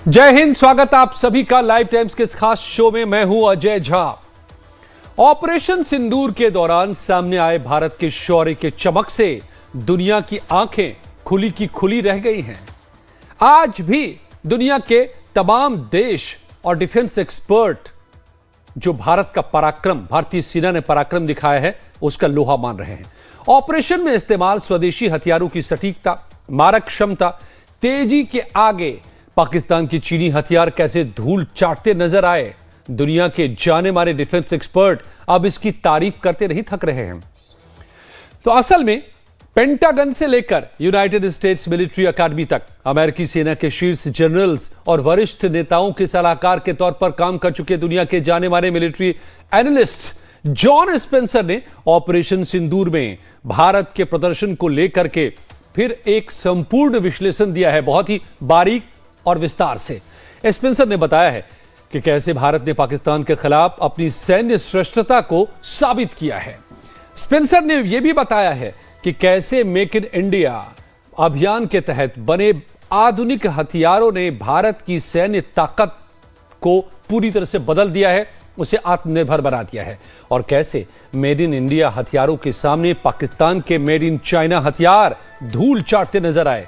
जय हिंद। स्वागत आप सभी का लाइव टाइम्स के इस खास शो में। मैं हूं अजय झा। ऑपरेशन सिंदूर के दौरान सामने आए भारत के शौर्य के चमक से दुनिया की आंखें खुली की खुली रह गई हैं। आज भी दुनिया के तमाम देश और डिफेंस एक्सपर्ट जो भारत का पराक्रम, भारतीय सेना ने पराक्रम दिखाया है, उसका लोहा मान रहे हैं। ऑपरेशन में इस्तेमाल स्वदेशी हथियारों की सटीकता, मारक क्षमता, तेजी के आगे पाकिस्तान की चीनी हथियार कैसे धूल चाटते नजर आए। दुनिया के जाने माने डिफेंस एक्सपर्ट अब इसकी तारीफ करते नहीं थक रहे हैं। तो असल में पेंटागन से लेकर यूनाइटेड स्टेट्स मिलिट्री अकादमी तक अमेरिकी सेना के शीर्ष जनरल्स और वरिष्ठ नेताओं के सलाहकार के तौर पर काम कर चुके दुनिया के जाने माने मिलिट्री एनालिस्ट जॉन स्पेंसर ने ऑपरेशन सिंदूर में भारत के प्रदर्शन को लेकर के फिर एक संपूर्ण विश्लेषण दिया है, बहुत ही बारीक और विस्तार से। स्पेंसर ने बताया है कि कैसे भारत ने पाकिस्तान के खिलाफ अपनी सैन्य श्रेष्ठता को साबित किया है। स्पेंसर ने यह भी बताया है कि कैसे मेक इन इंडिया अभियान के तहत बने आधुनिक हथियारों ने भारत की सैन्य ताकत को पूरी तरह से बदल दिया है, उसे आत्मनिर्भर बना दिया है, और कैसे मेड इन इंडिया हथियारों के सामने पाकिस्तान के मेड इन चाइना हथियार धूल चाटते नजर आए।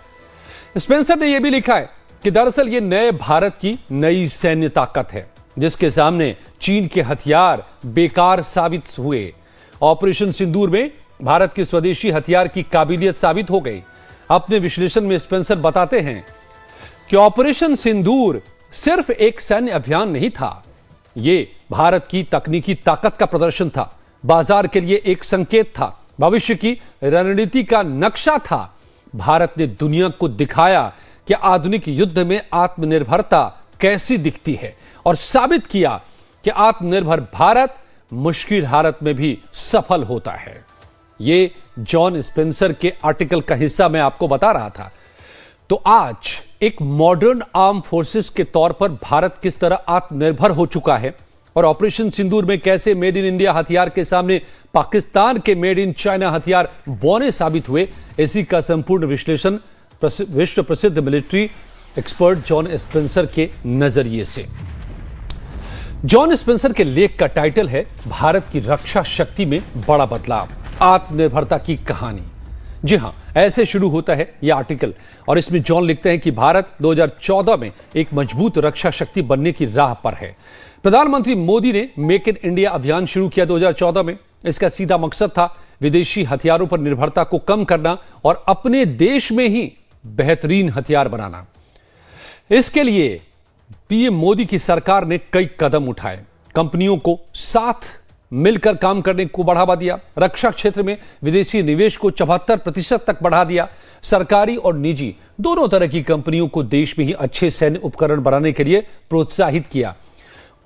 स्पेंसर ने यह भी लिखा है कि दरअसल ये नए भारत की नई सैन्य ताकत है जिसके सामने चीन के हथियार बेकार साबित हुए। ऑपरेशन सिंदूर में भारत की स्वदेशी हथियार की काबिलियत साबित हो गई। अपने विश्लेषण में स्पेंसर बताते हैं कि ऑपरेशन सिंदूर सिर्फ एक सैन्य अभियान नहीं था, यह भारत की तकनीकी ताकत का प्रदर्शन था, बाजार के लिए एक संकेत था, भविष्य की रणनीति का नक्शा था। भारत ने दुनिया को दिखाया कि आधुनिक युद्ध में आत्मनिर्भरता कैसी दिखती है और साबित किया कि आत्मनिर्भर भारत मुश्किल हालत में भी सफल होता है। यह जॉन स्पेंसर के आर्टिकल का हिस्सा मैं आपको बता रहा था। तो आज एक मॉडर्न आर्म फोर्सेस के तौर पर भारत किस तरह आत्मनिर्भर हो चुका है और ऑपरेशन सिंदूर में कैसे मेड इन इंडिया हथियार के सामने पाकिस्तान के मेड इन चाइना हथियार बौने साबित हुए, इसी का संपूर्ण विश्लेषण विश्व प्रसिद्ध मिलिट्री एक्सपर्ट जॉन स्पेंसर के नजरिए से। जॉन स्पेंसर के लेख का टाइटल है भारत की रक्षा शक्ति में बड़ा बदलाव, आत्मनिर्भरता की कहानी। जी हां, ऐसे शुरू होता है यह आर्टिकल, और इसमें जॉन लिखते हैं कि भारत 2014 में एक मजबूत रक्षा शक्ति बनने की राह पर है। प्रधानमंत्री मोदी ने मेक इन इंडिया अभियान शुरू किया 2014 में। इसका सीधा मकसद था विदेशी हथियारों पर निर्भरता को कम करना और अपने देश में ही बेहतरीन हथियार बनाना। इसके लिए पीएम मोदी की सरकार ने कई कदम उठाए, कंपनियों को साथ मिलकर काम करने को बढ़ावा दिया, रक्षा क्षेत्र में विदेशी निवेश को 74% तक बढ़ा दिया, सरकारी और निजी दोनों तरह की कंपनियों को देश में ही अच्छे सैन्य उपकरण बनाने के लिए प्रोत्साहित किया।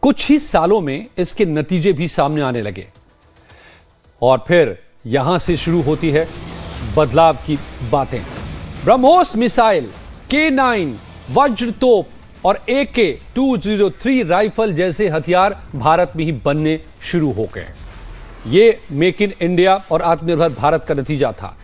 कुछ ही सालों में इसके नतीजे भी सामने आने लगे और फिर यहां से शुरू होती है बदलाव की बातें। ब्रह्मोस मिसाइल, K9 वज्र तोप और AK-203 राइफल जैसे हथियार भारत में ही बनने शुरू हो गए। ये मेक इन इंडिया और आत्मनिर्भर भारत का नतीजा था।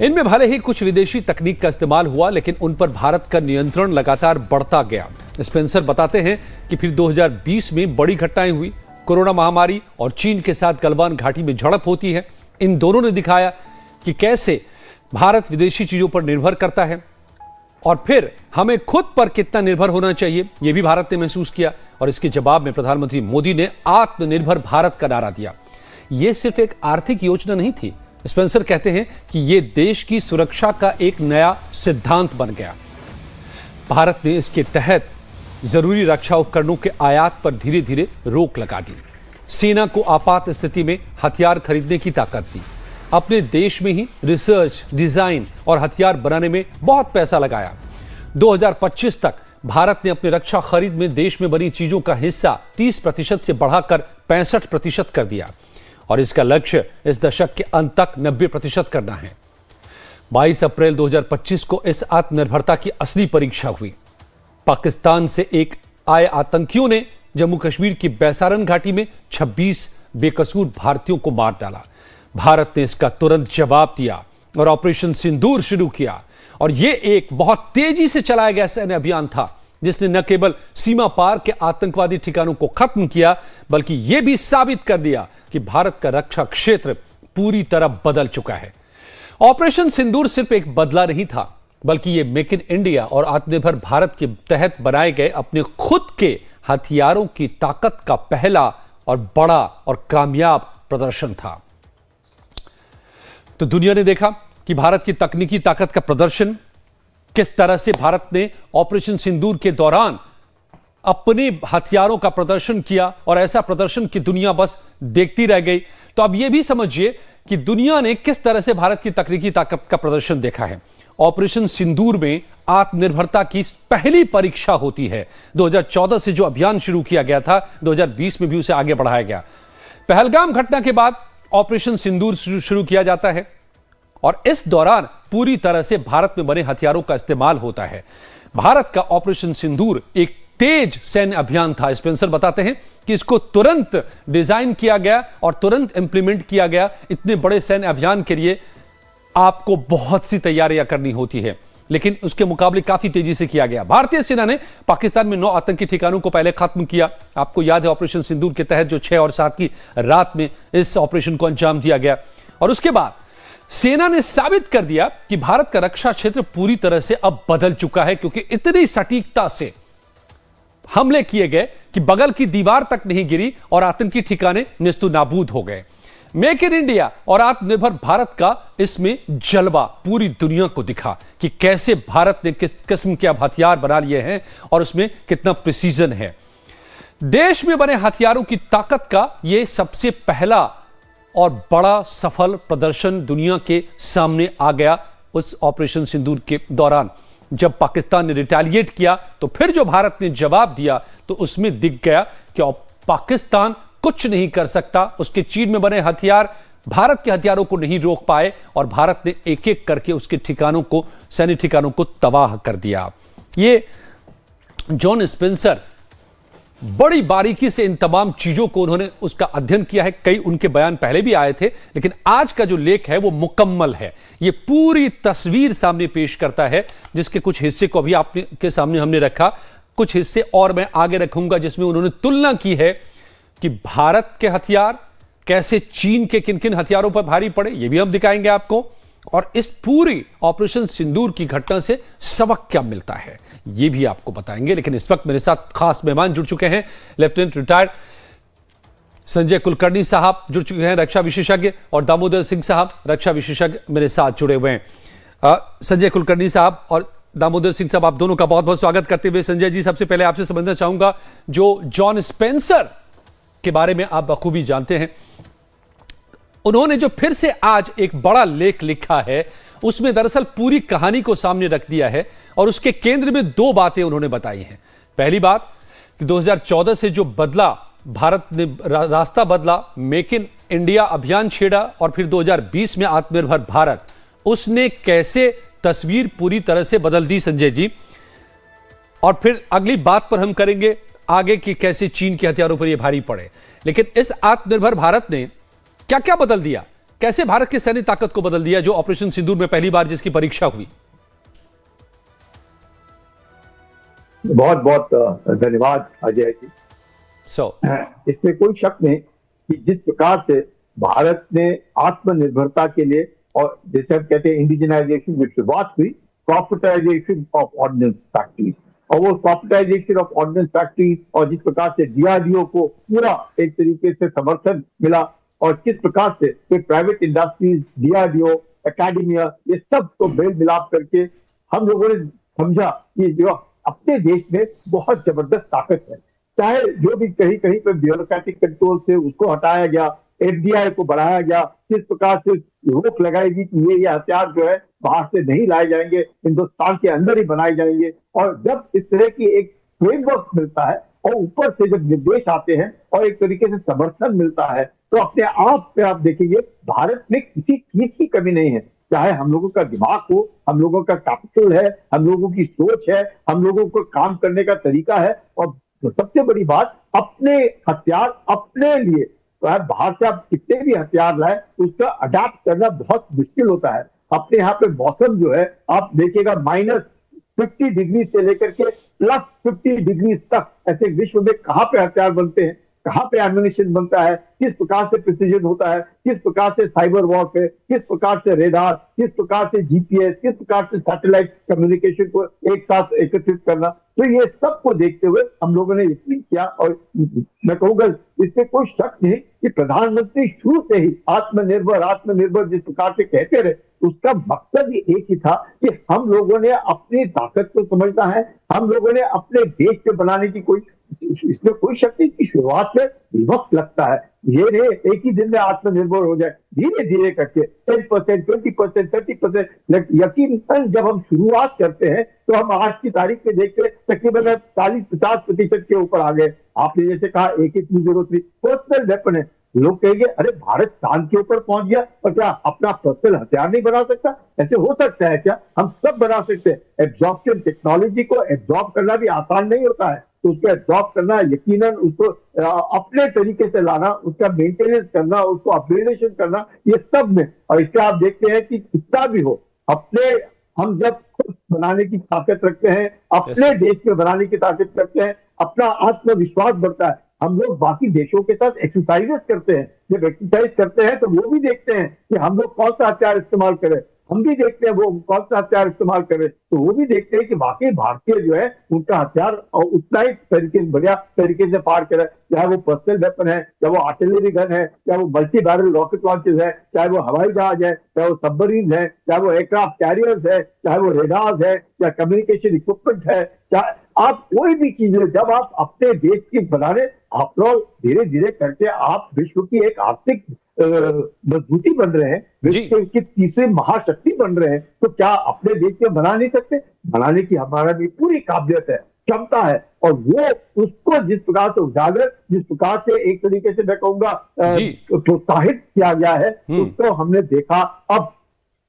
इनमें भले ही कुछ विदेशी तकनीक का इस्तेमाल हुआ, लेकिन उन पर भारत का नियंत्रण लगातार बढ़ता गया। स्पेंसर बताते हैं कि फिर 2020 में बड़ी घटनाएं हुई, कोरोना महामारी और चीन के साथ गलवान घाटी में झड़प होती है। इन दोनों ने दिखाया कि कैसे भारत विदेशी चीजों पर निर्भर करता है और फिर हमें खुद पर कितना निर्भर होना चाहिए, यह भी भारत ने महसूस किया। और इसके जवाब में प्रधानमंत्री मोदी ने आत्मनिर्भर भारत का नारा दिया। यह सिर्फ एक आर्थिक योजना नहीं थी, स्पेंसर कहते हैं कि यह देश की सुरक्षा का एक नया सिद्धांत बन गया। भारत ने इसके तहत जरूरी रक्षा उपकरणों के आयात पर धीरे धीरे रोक लगा दी, सेना को आपात स्थिति में हथियार खरीदने की ताकत दी, अपने देश में ही रिसर्च, डिजाइन और हथियार बनाने में बहुत पैसा लगाया। 2025 तक भारत ने अपने रक्षा खरीद में देश में बनी चीजों का हिस्सा 30% से बढ़ाकर 65% कर दिया और इसका लक्ष्य इस दशक के अंत तक 90% करना है। 22 अप्रैल 2025 को इस आत्मनिर्भरता की असली परीक्षा हुई। पाकिस्तान से एक आए आतंकियों ने जम्मू कश्मीर की बैसारन घाटी में 26 बेकसूर भारतीयों को मार डाला। भारत ने इसका तुरंत जवाब दिया और ऑपरेशन सिंदूर शुरू किया, और यह एक बहुत तेजी से चलाया गया सैन्य अभियान था जिसने न केवल सीमा पार के आतंकवादी ठिकानों को खत्म किया, बल्कि यह भी साबित कर दिया कि भारत का रक्षा क्षेत्र पूरी तरह बदल चुका है। ऑपरेशन सिंदूर सिर्फ एक बदला नहीं था, बल्कि यह मेक इन इंडिया और आत्मनिर्भर भारत के तहत बनाए गए अपने खुद के हथियारों की ताकत का पहला और बड़ा और कामयाब प्रदर्शन था। तो दुनिया ने देखा कि भारत की तकनीकी ताकत का प्रदर्शन किस तरह से भारत ने ऑपरेशन सिंदूर के दौरान अपने हथियारों का प्रदर्शन किया, और ऐसा प्रदर्शन की दुनिया बस देखती रह गई। तो अब यह भी समझिए कि दुनिया ने किस तरह से भारत की तकनीकी ताकत का प्रदर्शन देखा है। ऑपरेशन सिंदूर में आत्मनिर्भरता की पहली परीक्षा होती है। 2014 से जो अभियान शुरू किया गया था, 2020 में भी उसे आगे बढ़ाया गया। पहलगाम घटना के बाद ऑपरेशन सिंदूर शुरू किया जाता है, और इस दौरान पूरी तरह से भारत में बने हथियारों का इस्तेमाल होता है। भारत का ऑपरेशन सिंदूर एक तेज सैन्य अभियान था। स्पेंसर बताते हैं कि इसको तुरंत डिजाइन किया गया और तुरंत इंप्लीमेंट किया गया। इतने बड़े सैन्य अभियान के लिए आपको बहुत सी तैयारियां करनी होती है, लेकिन उसके मुकाबले काफी तेजी से किया गया। भारतीय सेना ने पाकिस्तान में 9 आतंकी ठिकानों को पहले खत्म किया। आपको याद है ऑपरेशन सिंदूर के तहत जो 6 और 7 की रात में इस ऑपरेशन को अंजाम दिया गया। और उसके बाद सेना ने साबित कर दिया कि भारत का रक्षा क्षेत्र पूरी तरह से अब बदल चुका है, क्योंकि इतनी सटीकता से हमले किए गए कि बगल की दीवार तक नहीं गिरी और आतंकी ठिकाने निस्तु नाबूद हो गए। मेक इन इंडिया और आत्मनिर्भर भारत का इसमें जलवा पूरी दुनिया को दिखा कि कैसे भारत ने किस किस्म के अब हथियार बना लिए हैं और उसमें कितना प्रिसीजन है। देश में बने हथियारों की ताकत का यह सबसे पहला और बड़ा सफल प्रदर्शन दुनिया के सामने आ गया उस ऑपरेशन सिंदूर के दौरान। जब पाकिस्तान ने रिटेलिएट किया तो फिर जो भारत ने जवाब दिया, तो उसमें दिख गया कि पाकिस्तान कुछ नहीं कर सकता। उसके चीन में बने हथियार भारत के हथियारों को नहीं रोक पाए, और भारत ने एक एक करके उसके ठिकानों को, सैन्य ठिकानों को तबाह कर दिया। ये जॉन स्पेंसर बड़ी बारीकी से इन तमाम चीजों को उन्होंने उसका अध्ययन किया है। कई उनके बयान पहले भी आए थे, लेकिन आज का जो लेख है वो मुकम्मल है। ये पूरी तस्वीर सामने पेश करता है, जिसके कुछ हिस्से को अभी आपके सामने हमने रखा, कुछ हिस्से और मैं आगे रखूंगा, जिसमें उन्होंने तुलना की है कि भारत के हथियार कैसे चीन के किन किन हथियारों पर भारी पड़े, ये भी हम दिखाएंगे आपको। और इस पूरी ऑपरेशन सिंदूर की घटना से सबक क्या मिलता है, ये भी आपको बताएंगे। लेकिन इस वक्त मेरे साथ खास मेहमान जुड़ चुके हैं। लेफ्टिनेंट रिटायर्ड संजय कुलकर्णी साहब जुड़ चुके हैं, रक्षा विशेषज्ञ, और दामोदर सिंह साहब रक्षा विशेषज्ञ मेरे साथ जुड़े हुए हैं। संजय कुलकर्णी साहब और दामोदर सिंह साहब, आप दोनों का बहुत बहुत स्वागत करते हुए, संजय जी सबसे पहले आपसे समझना चाहूंगा, जो जॉन स्पेंसर के बारे में आप बखूबी जानते हैं, उन्होंने जो फिर से आज एक बड़ा लेख लिखा है, उसमें दरअसल पूरी कहानी को सामने रख दिया है, और उसके केंद्र में 2 बातें उन्होंने बताई हैं। पहली बात कि 2014 से जो बदला, भारत ने रास्ता बदला, मेक इन इंडिया अभियान छेड़ा, और फिर 2020 में आत्मनिर्भर भारत, उसने कैसे तस्वीर पूरी तरह से बदल दी संजय जी। और फिर अगली बात पर हम करेंगे आगे कि कैसे चीन के हथियारों पर यह भारी पड़े। लेकिन इस आत्मनिर्भर भारत ने क्या क्या बदल दिया, कैसे भारत की सैन्य ताकत को बदल दिया, जो ऑपरेशन सिंदूर में पहली बार जिसकी परीक्षा हुई। बहुत बहुत धन्यवाद अजय जी। इसमें कोई शक नहीं कि जिस प्रकार से भारत ने आत्मनिर्भरता के लिए, और जैसे हम कहते हैं इंडिजिनाइजेशन की शुरुआत हुई, कॉर्पोरेटाइजेशन ऑफ ऑर्डिनेंस फैक्ट्रीज, और वो कॉर्पोरेटाइजेशन ऑफ ऑर्डिनेंस फैक्ट्रीज, और जिस प्रकार से डीआरडीओ को पूरा एक तरीके से समर्थन मिला, और किस प्रकार से फिर प्राइवेट इंडस्ट्रीज, डीआरडीओ, एकेडमिया, ये सब को मेल मिलाप करके हम लोगों ने समझा कि जो अपने देश में बहुत जबरदस्त ताकत है। चाहे जो भी कहीं कहीं पर ब्यूरोक्रेटिक कंट्रोल से उसको हटाया गया, एफडीआई को बढ़ाया गया, किस प्रकार से रोक लगाएगी कि ये हथियार जो है बाहर से नहीं लाए जाएंगे, हिंदुस्तान के अंदर ही बनाए जाएंगे। और जब इस तरह की एक फ्रेमवर्क मिलता है और ऊपर से जब निर्देश आते हैं और एक तरीके से समर्थन मिलता है, तो अपने आप पे आप देखेंगे भारत में किसी चीज की कमी नहीं है। चाहे हम लोगों का दिमाग हो, हम लोगों का कैपिटल है, हम लोगों की सोच है, हम लोगों को काम करने का तरीका है, और सबसे बड़ी बात अपने हथियार अपने लिए। तो बाहर से आप कितने भी हथियार लाए, उसका अडाप्ट करना बहुत मुश्किल होता है। अपने यहाँ पे मौसम जो है आप देखिएगा 50 डिग्री से लेकर के +50 डिग्री तक ऐसे विश्व में कहां पे हथियार बनते हैं, कहां पे एम्युनिशन बनता है, किस प्रकार से प्रिसीजन होता है, किस प्रकार से साइबर वॉरफेयर, किस प्रकार से रेडार, किस प्रकार से जीपीएस, किस प्रकार से सैटेलाइट कम्युनिकेशन को एक साथ एकत्रित करना। तो ये सब को देखते हुए हम लोगों ने यकीन किया, और मैं कहूंगा इसमें कोई शक नहीं कि प्रधानमंत्री शुरू से ही आत्मनिर्भर आत्मनिर्भर जिस प्रकार से कहते रहे, उसका मकसद ही एक ही था कि हम लोगों ने अपनी ताकत को समझना है, हम लोगों ने अपने देश को बनाने की कोई, इसमें कोई शक नहीं कि शुरुआत में वक्त लगता है, ये नहीं एक ही दिन में आत्मनिर्भर हो जाए, धीरे धीरे करके 10%, 20%, 30%। यकीन जब हम शुरुआत करते हैं तो हम आज की तारीख में देखते हैं तकरीबन 40-50% के ऊपर आ गए। आपने जैसे कहा AK-203 पर्सनल वेपन है, लोग कहेंगे अरे भारत चांद के ऊपर पहुंच गया और क्या अपना पर्सनल हथियार नहीं बना सकता? ऐसे हो सकता है क्या? हम सब बना सकते हैं। एब्जॉर्प्शन, टेक्नोलॉजी को एब्जॉर्ब करना भी आसान नहीं होता है, तो उसको एब्जॉर्ब करना, यकीनन उसको अपने तरीके से लाना, उसका मेंटेनेंस करना, उसको अपग्रेडेशन करना, ये सब में। और इसके आप देखते हैं कि कितना भी हो, अपने हम जब खुद बनाने की ताकत रखते हैं, अपने देश में बनाने की ताकत रखते हैं, अपना आत्मविश्वास बढ़ता है। हम लोग बाकी देशों के साथ एक्सरसाइजेस करते हैं, जब एक्सरसाइज करते हैं तो वो भी देखते हैं कि हम लोग कौन सा हथियार इस्तेमाल करें, हम भी देखते हैं वो कौन सा हथियार इस्तेमाल करें, तो वो भी देखते हैं कि वाकई भारतीय जो है उनका हथियार उतना ही तरीके से, बढ़िया तरीके से पार करे, चाहे वो पर्सनल वेपन है, चाहे वो आर्टिलरी गन है, चाहे वो मल्टी बैरल रॉकेट लॉन्चेस है, चाहे वो हवाई जहाज है, चाहे वो सबमरीन है, चाहे वो एयरक्राफ्ट कैरियर्स है, चाहे वो रेडार्स है, या कम्युनिकेशन इक्विपमेंट है, चाहे आप कोई भी चीज है, जब आप अपने देश की बना रहे, आप लोग धीरे धीरे करके आप विश्व की एक आर्थिक मजबूती बन रहे हैं, विश्व की तीसरी महाशक्ति बन रहे हैं, तो क्या अपने देश में बना नहीं सकते? बनाने की हमारा भी पूरी काबिलियत है, क्षमता है, और वो उसको जिस प्रकार से उजागर, जिस प्रकार से एक तरीके से मैं कहूंगा प्रोत्साहित किया गया है, उसको हमने देखा। अब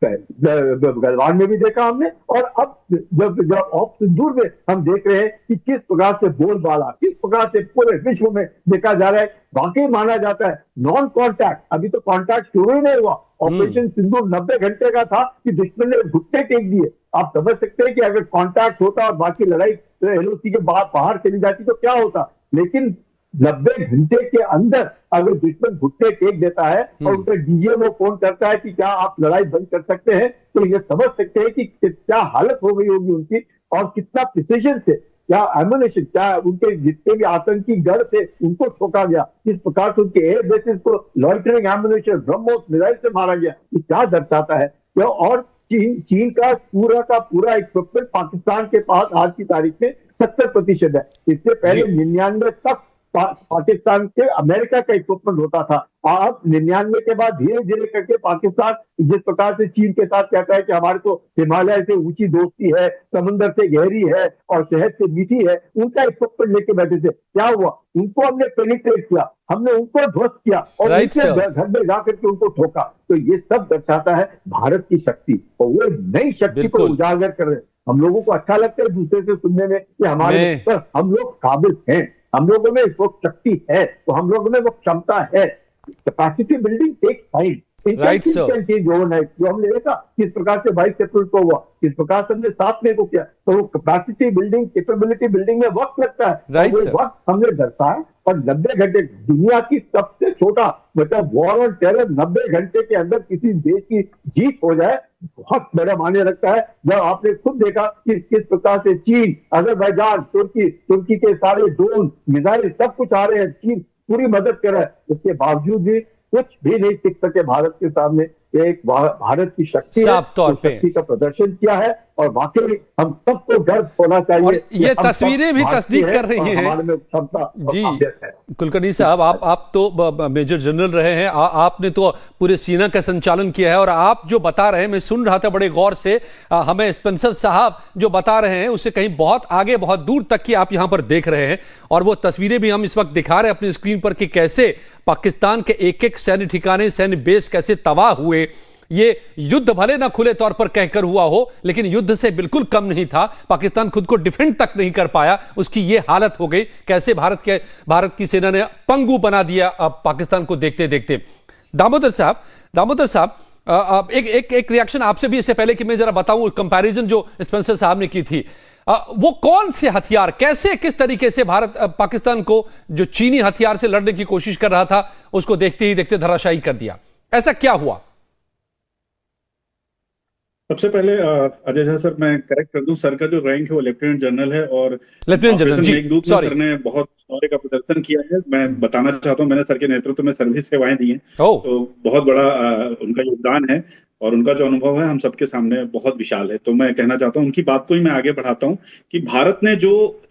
गलवान में भी देखा हमने, और अब जब ऑपरेशन सिंदूर में हम देख रहे हैं कि किस प्रकार से बोलबाला, किस प्रकार से पूरे विश्व में देखा जा रहा है। वाकई माना जाता है नॉन कांटेक्ट, अभी तो कांटेक्ट शुरू ही नहीं हुआ, ऑपरेशन सिंदूर 90 घंटे का था कि दुश्मन ने घुटने टेक दिए। आप समझ सकते हैं कि अगर कांटेक्ट होता और बाकी लड़ाई LOC के बाहर चली जाती तो क्या होता, लेकिन 90 घंटे के अंदर अगर दुश्मन घुटने टेक देता है और उनका DGM फोन करता है कि क्या आप लड़ाई बंद कर सकते हैं, तो ये समझ सकते हैं कि क्या हालत हो गई होगी उनकी, और कितना प्रिसिजन से, क्या एम्युनिशन, क्या उनके जितने भी आतंकी गढ़ थे उनको ठोका गया, किस प्रकार से उनके एयर बेसिस को लॉइटरिंग एम्युनिशन, ब्रह्मोस मिसाइल से मारा गया, ये क्या दर्शाता है? और चीन का पूरा इक्विपमेंट पाकिस्तान के पास आज की तारीख में 70% है। इससे पहले 99 तक पाकिस्तान के अमेरिका का इक्विपमेंट होता था। अब 99 के बाद धीरे धीरे करके पाकिस्तान जिस प्रकार से चीन के साथ कहता है कि हमारे को हिमालय से ऊंची दोस्ती है, समुद्र से गहरी है और शहद से मीठी है, उनका इक्विपमेंट लेके बैठे थे। क्या हुआ? उनको हमने पेनिट्रेट किया, हमने उनको ध्वस्त किया और घर में जाकर के उनको ठोका। तो ये सब दर्शाता है भारत की शक्ति, और वो नई शक्ति को उजागर कर रहे हैं। हम लोगों को अच्छा लगता है दूसरे से सुनने में कि हमारे पर हम लोग काबिल हैं, हम लोगों में वो शक्ति है, तो हम लोगों में वो क्षमता है। Capacity building takes time, change overnight. जो हमने देखा किस प्रकार से 22 अप्रैल को हुआ, किस प्रकार से हमने 7 मई को किया, तो वो कैपेसिटी बिल्डिंग, कैपेबिलिटी बिल्डिंग में वक्त लगता है, वो वक्त हमने दर्शाया। और 90 घंटे दुनिया की सबसे छोटा मतलब वॉर ऑन टेरर 90 घंटे के अंदर किसी देश की जीत हो जाए, बहुत बड़ा मायने रखता है। जब आपने खुद देखा कि किस प्रकार से चीन, अजरबैजान, तुर्की के सारे ड्रोन, मिसाइल सब कुछ आ रहे हैं, चीन पूरी मदद कर रहा है, उसके बावजूद भी कुछ भी नहीं टिक सके भारत के सामने। एक भारत की शक्ति है, शक्ति का प्रदर्शन किया है, और वाकई हम सबको गर्व होना चाहिए। और ये तस्वीरें भी तस्दीक कर रही हैं हमारे में क्षमता जी। कुलकर्णी साहब, आप तो मेजर जनरल रहे हैं, आपने तो पूरे सेना का संचालन किया है, और आप जो बता रहे हैं, मैं सुन रहा था बड़े गौर से, हमें स्पेंसर साहब जो बता रहे हैं उससे कहीं बहुत आगे, बहुत दूर तक की आप यहां पर देख रहे हैं। और वो तस्वीरें भी हम इस वक्त दिखा रहे हैं अपनी स्क्रीन पर कि कैसे पाकिस्तान के एक एक सैन्य ठिकाने, सैन्य बेस कैसे तबाह हुए। ये युद्ध भले ना खुले तौर पर कहकर हुआ हो, लेकिन युद्ध से बिल्कुल कम नहीं था। पाकिस्तान खुद को डिफेंड तक नहीं कर पाया, उसकी ये हालत हो गई। कैसे भारत की सेना ने पंगु बना दिया अब पाकिस्तान को देखते देखते। दामोदर साहब, एक एक एक रिएक्शन आपसे भी, इससे पहले कि मैं जरा बताऊं कंपैरिजन जो स्पेंसर साहब ने की थी, वो कौन से हथियार, कैसे, किस तरीके से भारत पाकिस्तान को जो चीनी हथियार से लड़ने की कोशिश कर रहा था उसको देखते ही देखते धराशायी कर दिया, ऐसा क्या हुआ? सबसे पहले अजय झा सर, मैं करेक्ट कर दूं, सर का जो रैंक है वो लेफ्टिनेंट जनरल है और लेफ्टिनेंट जनरल जी, मेघदूत में सर ने बहुत शौर्य का प्रदर्शन किया है। मैं बताना चाहता हूं, मैंने सर के नेतृत्व में सर्विस सेवाएं दी हैं, तो बहुत बड़ा उनका योगदान है और उनका जो अनुभव है हम सबके सामने बहुत विशाल है। तो मैं कहना चाहता हूँ, उनकी बात को ही मैं आगे बढ़ाता हूँ कि भारत ने जो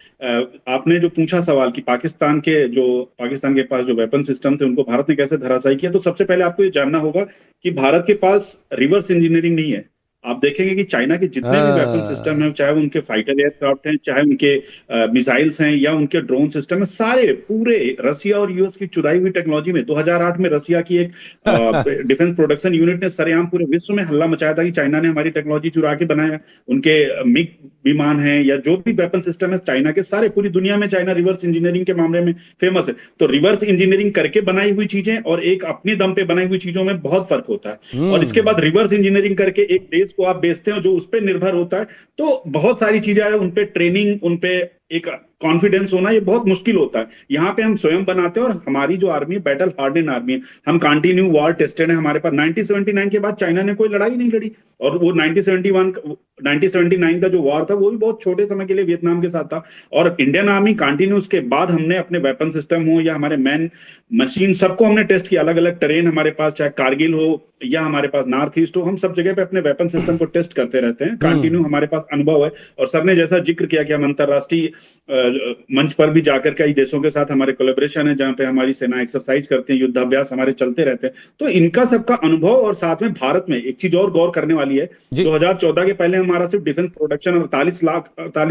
आपने जो पूछा सवाल कि पाकिस्तान के पास जो वेपन सिस्टम थे उनको भारत ने कैसे धराशायी किया, तो सबसे पहले आपको ये जानना होगा कि भारत के पास रिवर्स इंजीनियरिंग नहीं है। आप देखेंगे कि चाइना के जितने भी वेपन सिस्टम हैं, चाहे उनके फाइटर एयरक्राफ्ट हैं, चाहे उनके मिसाइल्स हैं या उनके ड्रोन सिस्टम है, सारे पूरे रसिया और यूएस की चुराई हुई टेक्नोलॉजी में 2008 में रसिया की एक डिफेंस प्रोडक्शन यूनिट ने सरेआम पूरे विश्व में हल्ला मचाया था कि चाइना ने हमारी टेक्नोलॉजी चुरा के बनाया। उनके मिग विमान हैं या जो भी वेपन सिस्टम है चाइना के, सारे पूरी दुनिया में चाइना रिवर्स इंजीनियरिंग के मामले में फेमस है। तो रिवर्स इंजीनियरिंग करके बनाई हुई चीजें और एक अपने दम पे बनाई हुई चीजों में बहुत फर्क होता है। और इसके बाद रिवर्स इंजीनियरिंग करके एक देश को आप बेचते हो जो उस पर निर्भर होता है, तो बहुत सारी चीजें है, उन पे ट्रेनिंग, उन पे एक कॉन्फिडेंस होना, ये बहुत मुश्किल होता है। यहाँ पे हम स्वयं बनाते हैं और हमारी जो आर्मी है बैटल हार्डन आर्मी है, हम कंटिन्यू वॉर टेस्टेड है। हमारे पास 1979 के बाद चाइना ने कोई लड़ाई नहीं लड़ी और वो 1979 का जो वॉर था वो भी बहुत छोटे समय के लिए वियतनाम के साथ था। और इंडियन आर्मी कंटिन्यू उसके बाद हमने अपने वेपन सिस्टम हो या हमारे मैन मशीन सबको हमने टेस्ट किया। अलग अलग टेरेन हमारे पास, चाहे कारगिल हो या हमारे पास नॉर्थ ईस्ट हो, हम सब जगह पे अपने वेपन सिस्टम को टेस्ट करते रहते हैं। कंटिन्यू हमारे पास अनुभव है और सर ने जैसा जिक्र किया कि हम अंतरराष्ट्रीय मंच पर भी जाकर कई देशों के साथ हमारे कोलैबोरेशन है, जहां पे हमारी सेना एक्सरसाइज करते हैं, युद्धाभ्यास हमारे चलते रहते हैं। तो इनका सबका अनुभव, और साथ में भारत में एक चीज और गौर करने वाली है, 2014 के पहले हमारा सिर्फ डिफेंस प्रोडक्शन 48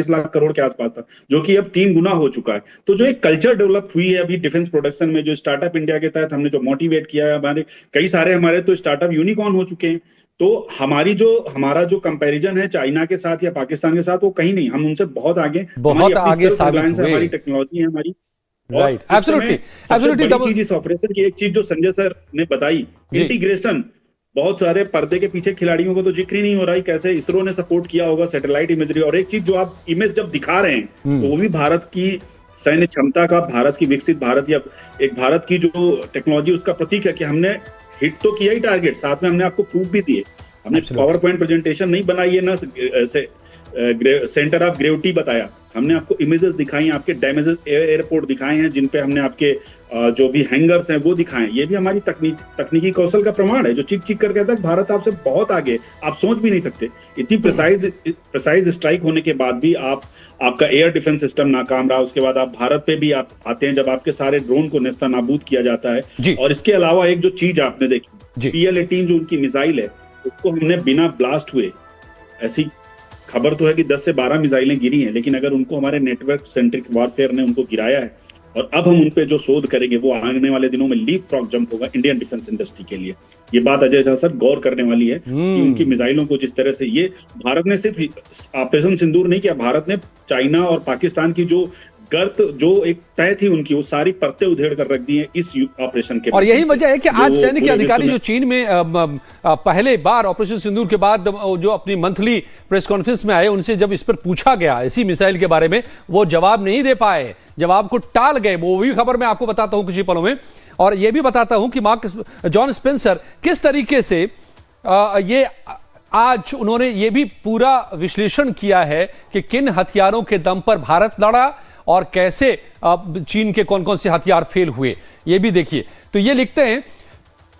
लाख करोड़ के आसपास था, जो कि अब 3 गुना हो चुका है। तो जो एक कल्चर डेवलप हुई है अभी डिफेंस प्रोडक्शन में, जो स्टार्टअप इंडिया के तहत हमने जो मोटिवेट किया है, हमारे कई सारे हमारे तो स्टार्टअप यूनिकॉर्न हो चुके हैं। तो हमारा जो कंपैरिजन है चाइना के साथ या पाकिस्तान के साथ, वो कहीं नहीं, हम उनसे बहुत आगे साबित हुए। हमारी टेक्नोलॉजी है हमारी। Right, absolutely. बड़ी चीज इस ऑपरेशन की, एक चीज जो संजय सर ने बताई, इंटीग्रेशन। बहुत सारे पर्दे के पीछे खिलाड़ियों को तो जिक्र ही नहीं हो रहा है, कैसे इसरो ने सपोर्ट किया होगा सैटेलाइट इमेजरी। और एक चीज जो आप इमेज जब दिखा रहे हैं तो वो भी भारत की सैन्य क्षमता का, भारत की विकसित भारत या एक भारत की जो टेक्नोलॉजी उसका प्रतीक है कि हमने हिट तो किया ही टारगेट, साथ में हमने आपको प्रूफ भी दिए। हमने पावर पॉइंट प्रेजेंटेशन नहीं बनाई है ना, सेंटर ऑफ ग्रेविटी बताया, हमने आपको इमेजेस दिखाई, आपके डैमेजेस एयरपोर्ट दिखाए हैं, जिन पे हमने आपके जो भी हैंगर्स हैं वो दिखाएं। ये भी हमारी तकनीकी कौशल का प्रमाण है, जो चीख चीख कर कहता है भारत आपसे बहुत आगे, आप सोच भी नहीं सकते। इतनी प्रिसाइज स्ट्राइक होने के बाद भी आपका एयर डिफेंस सिस्टम नाकाम रहा। उसके बाद आप भारत पे भी आप आते हैं जब आपके सारे ड्रोन को नेस्ता नाबूद किया जाता है। और इसके अलावा एक जो चीज आपने देखी, PL-18 जो उनकी मिसाइल है, उसको हमने बिना ब्लास्ट हुए, ऐसी खबर तो है कि 10 से 12 मिसाइलें गिरी हैं, लेकिन अगर उनको हमारे नेटवर्क सेंट्रिक वॉरफेयर ने उनको गिराया है और अब हम उन पे जो शोध करेंगे वो आने वाले दिनों में लीप फ्रॉग जंप होगा इंडियन डिफेंस इंडस्ट्री के लिए। ये बात अजय झा सर गौर करने वाली है कि उनकी मिसाइलों को जिस तरह से ये भारत ने सिर्फ ऑपरेशन सिंदूर नहीं किया, भारत ने चाइना और पाकिस्तान की जो गर्त जो एक तय थी उनकी, वो सारी परतें उधेड़ कर रख दी हैं इस ऑपरेशन के। और यही वजह है कि आज सैनिक अधिकारी जो चीन में पहले बार ऑपरेशन सिंदूर के बाद जो अपनी मंथली प्रेस कॉन्फ्रेंस में आए, उनसे जब इस पर पूछा गया इसी मिसाइल के बारे में, वो जवाब नहीं दे पाए, जवाब को टाल गए। वो भी खबर मैं आपको बताता हूं कुछ ही पलों में। और ये भी बताता हूं कि जॉन स्पेंसर किस तरीके से ये आज उन्होंने ये भी पूरा विश्लेषण किया है कि किन हथियारों के दम पर भारत लड़ा और कैसे चीन के कौन कौन से हथियार फेल हुए, ये भी देखिए। तो ये लिखते हैं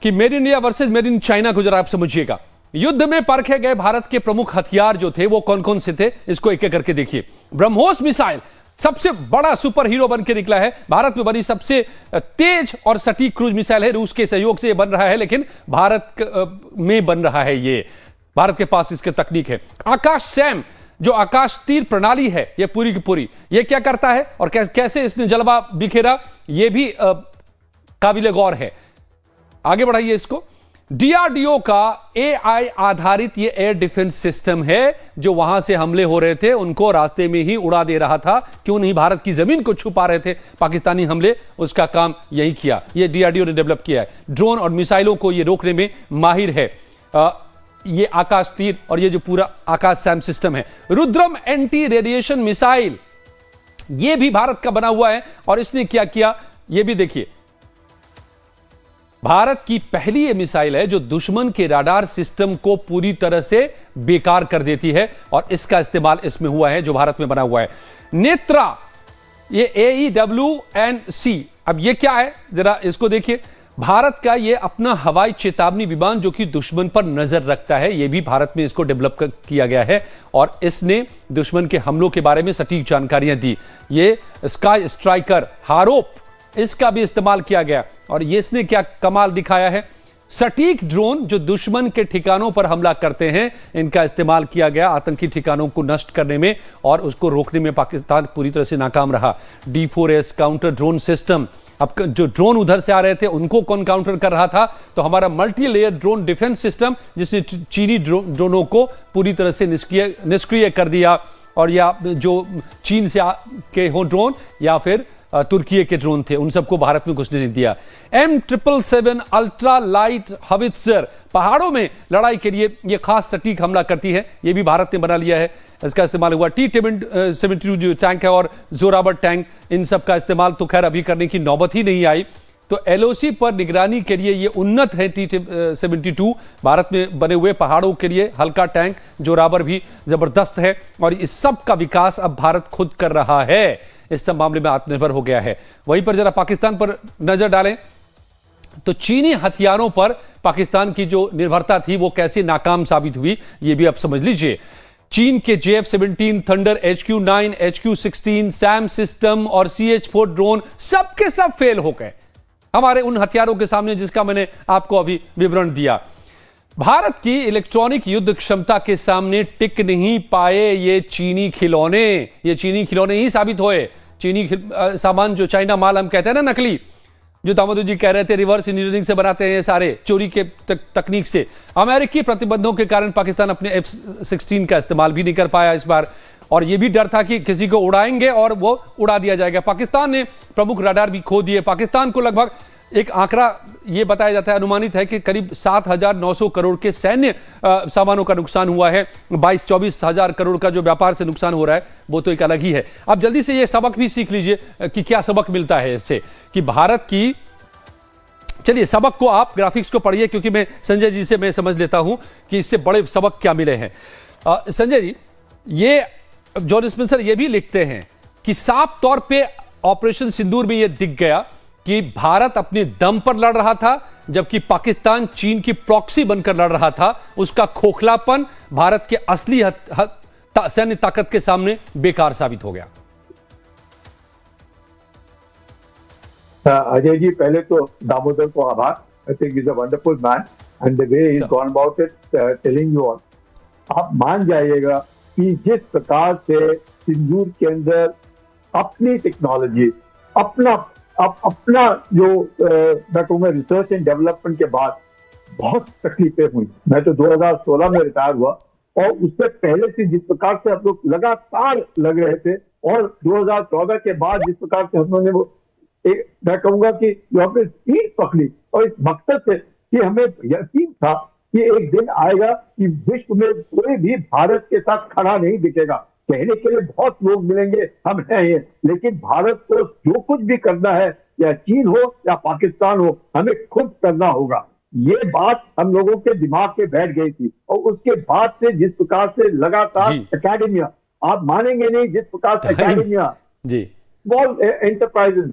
कि made in India versus made in China को जरा आप समझिएगा। युद्ध में परखे गए भारत के प्रमुख हथियार जो थे वो कौन कौन से थे, इसको एक एक करके देखिए। ब्रह्मोस मिसाइल सबसे बड़ा सुपर हीरो बन के निकला है, भारत में बनी सबसे तेज और सटीक क्रूज मिसाइल है। रूस के सहयोग से बन रहा है, लेकिन भारत में बन रहा है, ये भारत के पास इसकी तकनीक है। आकाश सैम जो आकाश तीर प्रणाली है, ये पूरी की पूरी, ये क्या करता है और कैसे इसने जलवा बिखेरा, ये भी काबिले गौर है। आगे बढ़ाइए इसको। DRDO का AI आधारित ये एयर डिफेंस सिस्टम है, जो वहां से हमले हो रहे थे उनको रास्ते में ही उड़ा दे रहा था। क्यों नहीं भारत की जमीन को छुपा रहे थे पाकिस्तानी हमले, उसका काम यही किया, ये DRDO ने डेवलप किया है। ड्रोन और मिसाइलों को ये रोकने में माहिर है। ये आकाश तीर और ये जो पूरा आकाश सैम सिस्टम है। रुद्रम एंटी रेडिएशन मिसाइल, ये भी भारत का बना हुआ है और इसने क्या किया ये भी देखिए। भारत की पहली ये मिसाइल है जो दुश्मन के राडार सिस्टम को पूरी तरह से बेकार कर देती है और इसका इस्तेमाल इसमें हुआ है जो भारत में बना हुआ है। नेत्रा, ये AEWNC, अब ये क्या है जरा इसको देखिए। भारत का ये अपना हवाई चेतावनी विमान जो कि दुश्मन पर नजर रखता है, ये भी भारत में इसको डेवलप किया गया है और इसने दुश्मन के हमलों के बारे में सटीक जानकारियां दी। ये स्काई स्ट्राइकर हारोप, इसका भी इस्तेमाल किया गया और ये इसने क्या कमाल दिखाया है। सटीक ड्रोन जो दुश्मन के ठिकानों पर हमला करते हैं, इनका इस्तेमाल किया गया आतंकी ठिकानों को नष्ट करने में और उसको रोकने में पाकिस्तान पूरी तरह से नाकाम रहा। D4S काउंटर ड्रोन सिस्टम, अब जो ड्रोन उधर से आ रहे थे उनको कौन काउंटर कर रहा था, तो हमारा multi layer drone defence system जिसने चीनी ड्रोनों को पूरी तरह से निष्क्रिय कर दिया। और या जो चीन से के हो ड्रोन या फिर तुर्की के ड्रोन थे, उन सबको भारत में कुछ नहीं दिया। M777 अल्ट्रा लाइट हवित्जर पहाड़ों में लड़ाई के लिए यह खास सटीक हमला करती है, यह भी भारत ने बना लिया है। इसका इस्तेमाल हुआ। T-72 जो टैंक है और जोरावर टैंक, इन सब का इस्तेमाल तो खैर अभी करने की नौबत ही नहीं आई। तो LOC पर निगरानी के लिए ये उन्नत है T-72, भारत में बने हुए पहाड़ों के लिए हल्का टैंक जोरावर भी जबरदस्त है और इस सब का विकास अब भारत खुद कर रहा है, इस सब मामले में आत्मनिर्भर हो गया है। वहीं पर जरा पाकिस्तान पर नजर डालें तो चीनी हथियारों पर पाकिस्तान की जो निर्भरता थी वो कैसे नाकाम साबित हुई, ये भी आप समझ लीजिए। चीन के JF-17, thunder, HQ-9, HQ-16, Sam system और CH-4 ड्रोन सब के सब फेल हो गए हमारे उन हथियारों के सामने जिसका मैंने आपको अभी विवरण दिया। भारत की इलेक्ट्रॉनिक युद्ध क्षमता के सामने टिक नहीं पाए ये चीनी खिलौने। ये चीनी खिलौने ही साबित हुए। चीनी सामान जो चाइना माल हम कहते हैं ना, नकली, जो दामोदर जी कह रहे थे रिवर्स इंजीनियरिंग से बनाते हैं ये सारे, चोरी के तकनीक से। अमेरिकी प्रतिबंधों के कारण पाकिस्तान अपने F-16 का इस्तेमाल भी नहीं कर पाया इस बार और यह भी डर था कि किसी को उड़ाएंगे और वो उड़ा दिया जाएगा। पाकिस्तान ने प्रमुख रडार भी खो दिए। पाकिस्तान को लगभग एक आंकड़ा यह बताया जाता है, अनुमानित है कि करीब 7,900 करोड़ के सैन्य सामानों का नुकसान हुआ है। 22-24 हजार करोड़ का जो व्यापार से नुकसान हो रहा है वो तो एक अलग ही है। अब जल्दी से ये सबक भी सीख लीजिए कि क्या सबक मिलता है इससे, कि भारत की, चलिए सबक को आप ग्राफिक्स को पढ़िए क्योंकि मैं संजय जी से मैं समझ लेता हूं कि इससे बड़े सबक क्या मिले हैं। संजय जी, ये जॉन स्पेंसर ये भी लिखते हैं कि साफ तौर पे ऑपरेशन सिंदूर में यह दिख गया कि भारत अपने दम पर लड़ रहा था जबकि पाकिस्तान चीन की प्रॉक्सी बनकर लड़ रहा था। उसका खोखलापन भारत के असली सैन्य ताकत के सामने बेकार साबित हो गया। अजय जी, पहले तो दामोदर को आभार। I think is a wonderful man and the way he is gone about it, telling you all. आप मान जाइएगा कि जिस प्रकार से सिंदूर के अंदर अपनी टेक्नोलॉजी, अपना जो मैं कहूँगा रिसर्च एंड डेवलपमेंट के बाद बहुत तकलीफें हुई। मैं तो 2016 में रिटायर हुआ और उससे पहले से जिस प्रकार से हम लोग लगातार लग रहे थे और 2014 के बाद जिस प्रकार से हम लोगों ने वो मैं कहूंगा कि यहाँ पे स्पीड पकड़ी और इस मकसद से कि हमें यकीन था कि एक दिन आएगा कि विश्व में कोई भी भारत के साथ खड़ा नहीं दिखेगा। कहने के लिए बहुत लोग मिलेंगे, हम हैं ये, लेकिन भारत को जो कुछ भी करना है, या चीन हो या पाकिस्तान हो, हमें खुद करना होगा। ये बात हम लोगों के दिमाग में बैठ गई थी और उसके बाद से जिस प्रकार से लगातार एकेडमिया, आप मानेंगे नहीं, जिस प्रकार से एकेडमिया, स्मॉल एंटरप्राइजेस,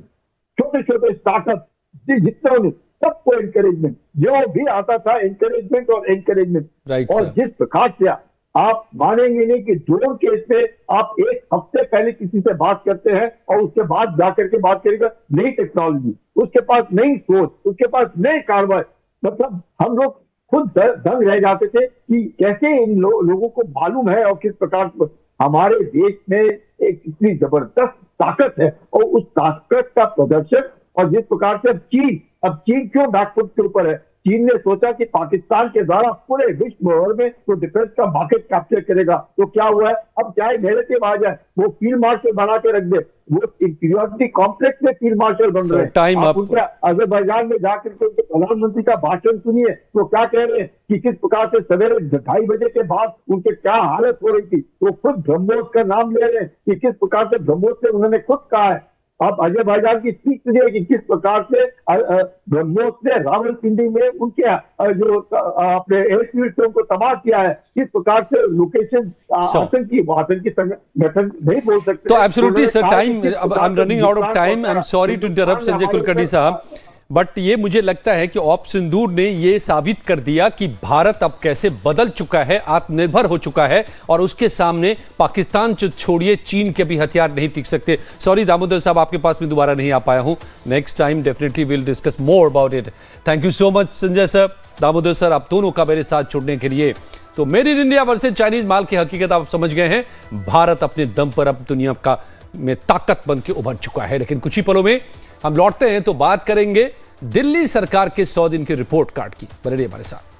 छोटे छोटे स्टार्टअप, जितने ने सबको एनकरेजमेंट, जो भी आता था एनकरेजमेंट और एनकरेजमेंट। और जिस प्रकार से आप मानेंगे नहीं कि ड्रोन केस पे आप एक हफ्ते पहले किसी से बात करते हैं और उसके बाद जाकर के बात करेगा नई टेक्नोलॉजी, उसके पास नई सोच, उसके पास नए कार्रवाई, मतलब हम लोग खुद दंग रह जाते थे कि कैसे इन लोगों को मालूम है और किस प्रकार हमारे देश में एक इतनी जबरदस्त ताकत है और उस ताकत का प्रदर्शन। और जिस प्रकार से अब चीन क्यों बैकफुट के ऊपर है, चीन ने सोचा कि पाकिस्तान के द्वारा पूरे विश्व भर में तो डिफेंस का मार्केट कैप्चर करेगा, तो क्या हुआ है, अब चाहे नेरेटिव आ जाए, वो फील्ड मार्शल बना के रख दे, वो इंफीरियरिटी कॉम्प्लेक्स में फील्ड मार्शल बन रहे हैं। आप उनके अजरबैजान में जाकर के उनके प्रधानमंत्री का भाषण सुनिए, तो क्या कह रहे हैं कि किस प्रकार से सवेरे 2:30 बजे के बाद उनके क्या हालत हो रही थी। वो खुद ब्रह्मोस का नाम ले रहे हैं कि किस प्रकार से ब्रह्मोस से उन्होंने खुद कहा है। आप अजरबैजान की स्पीच सुनिए कि किस प्रकार से ब्रह्मोस ने रावलपिंडी में उनके जो अपने एयरफील्ड से उनको तबाह किया है, किस प्रकार से लोकेशन आतंकी संगठन नहीं बोल सकते। तो absolutely sir, time, I am running out of time, I am sorry to interrupt Sanjay Kulkarni साहब, बट ये मुझे लगता है कि ऑप सिंदूर ने ये साबित कर दिया कि भारत अब कैसे बदल चुका है, आत्मनिर्भर हो चुका है, और उसके सामने पाकिस्तान छोड़िए चीन के भी हथियार नहीं टिक सकते। सॉरी दामोदर साहब, आपके पास में दोबारा नहीं आ पाया हूं। Next time definitely will discuss more about it. Thank you so much Sanjay sir, Damodar sir, आप दोनों का मेरे साथ जुड़ने के लिए। तो made in India versus Chinese माल की हकीकत आप समझ गए हैं। भारत अपने दम पर अब दुनिया का में ताकत बन के उभर चुका है। लेकिन कुछ ही पलों में हम लौटते हैं तो बात करेंगे दिल्ली सरकार के 100 दिन की रिपोर्ट कार्ड की। बने रहिए हमारे साथ।